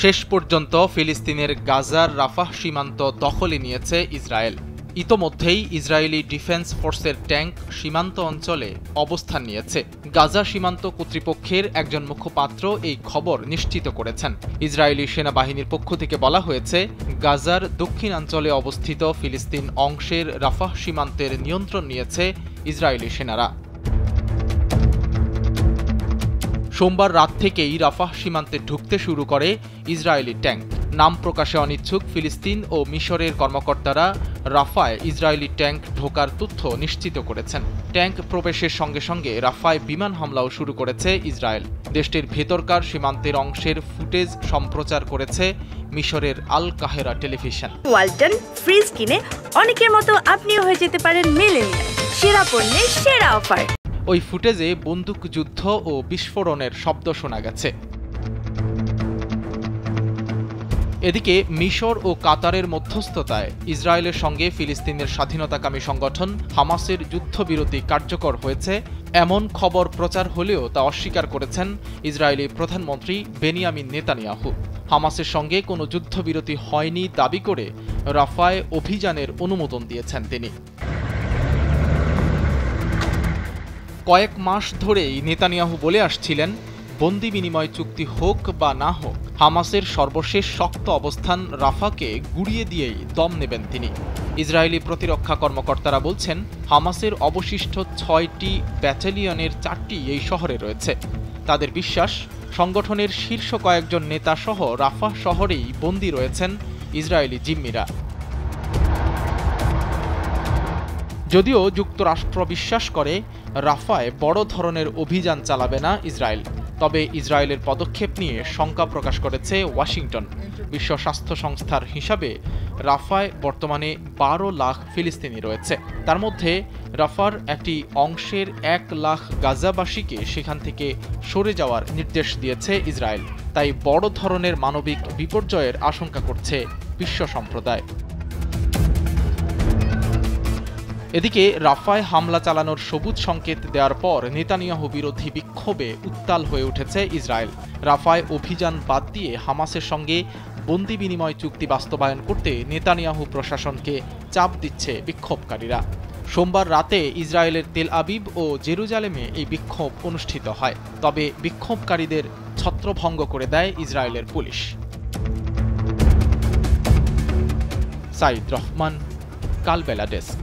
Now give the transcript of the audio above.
শেষ পর্যন্ত ফিলিস্তিনের গাজার রাফাহ সীমান্ত দখলে নিয়েছে ইসরায়েল। ইতোমধ্যেই ইসরায়েলি ডিফেন্স ফোর্সের ট্যাঙ্ক সীমান্ত অঞ্চলে অবস্থান নিয়েছে। গাজা সীমান্ত কর্তৃপক্ষের একজন মুখপাত্র এই খবর নিশ্চিত করেছেন। ইসরায়েলি সেনাবাহিনীর পক্ষ থেকে বলা হয়েছে, গাজার দক্ষিণাঞ্চলে অবস্থিত ফিলিস্তিন অংশের রাফাহ সীমান্তের নিয়ন্ত্রণ নিয়েছে ইসরায়েলি সেনারা। সোমবার রাত থেকেই রাফাহ সীমান্তে ঢুকতে শুরু করে ইসরায়েলি ট্যাঙ্ক। নাম প্রকাশে অনিচ্ছুক ফিলিস্তিন ও মিশরের কর্মকর্তারা রাফায় ইসরায়েলি ট্যাঙ্ক ঢোকার তথ্য নিশ্চিত করেছেন। ট্যাঙ্ক প্রবেশের সঙ্গে সঙ্গে রাফায় বিমান হামলাও শুরু করেছে ইসরায়েল। দেশটির ভেতরকার সীমান্তের অংশের ফুটেজ সম্প্রচার করেছে মিশরের আল কাহেরা টেলিভিশন। ওয়ালটন ফ্রিজ কিনে অনেকের মতো আপনিও হয়ে যেতে পারেন মিলেনিয়াল। সেরা পণ্যের সেরা অফার। ওই ফুটেজে বন্দুকযুদ্ধ ও বিস্ফোরণের শব্দ শোনা গেছে। এদিকে মিশর ও কাতারের মধ্যস্থতায় ইসরায়েলের সঙ্গে ফিলিস্তিনের স্বাধীনতাকামী সংগঠন হামাসের যুদ্ধবিরতি কার্যকর হয়েছে এমন খবর প্রচার হলেও তা অস্বীকার করেছেন ইসরায়েলি প্রধানমন্ত্রী বেনিয়ামিন নেতানিয়াহু। হামাসের সঙ্গে কোনো যুদ্ধবিরতি হয়নি দাবি করে রাফায় অভিযানের অনুমোদন দিয়েছেন তিনি। কয়েক মাস ধরেই নেতানিয়াহু বলে আসছিলেন, বন্দি বিনিময় চুক্তি হোক বা না হোক, হামাসের সর্বশেষ শক্ত অবস্থান রাফাকে গুড়িয়ে দিয়েই দম নেবেন তিনি। ইসরায়েলি প্রতিরক্ষা কর্মকর্তারা বলছেন, হামাসের অবশিষ্ট 6টি ব্যাটালিয়নের 4টি এই শহরে রয়েছে। তাদের বিশ্বাস, সংগঠনের শীর্ষ কয়েকজন নেতাসহ রাফা শহরেই বন্দী রয়েছেন ইসরায়েলি জিম্মিরা। যদিও যুক্তরাষ্ট্র বিশ্বাস করে রাফায় বড় ধরনের অভিযান চালাবে না ইসরায়েল, তবে ইসরায়েলের পদক্ষেপ নিয়ে শঙ্কা প্রকাশ করেছে ওয়াশিংটন। বিশ্ব স্বাস্থ্য সংস্থার হিসাবে রাফায় বর্তমানে 12 লাখ ফিলিস্তিনি রয়েছে। তার মধ্যে রাফার একটি অংশের 1 লাখ গাজাবাসীকে সেখান থেকে সরে যাওয়ার নির্দেশ দিয়েছে ইসরায়েল। তাই বড় ধরনের মানবিক বিপর্যয়ের আশঙ্কা করছে বিশ্ব সম্প্রদায়। এদিকে রাফায় হামলা চালানোর সবুজ সংকেত দেওয়ার পর নেতানিয়াহু বিরোধী বিক্ষোভে উত্তাল হয়ে উঠেছে ইসরায়েল। রাফায় অভিযান বাদ দিয়ে হামাসের সঙ্গে বন্দি বিনিময় চুক্তি বাস্তবায়ন করতে নেতানিয়াহু প্রশাসনকে চাপ দিচ্ছে বিক্ষোভকারীরা। সোমবার রাতে ইসরায়েলের তেল আবিব ও জেরুজালেমে এই বিক্ষোভ অনুষ্ঠিত হয়, তবে বিক্ষোভকারীদের ছত্রভঙ্গ করে দেয় ইসরায়েলের পুলিশ। সাইদ রহমান, কালবেলা ডেস্ক।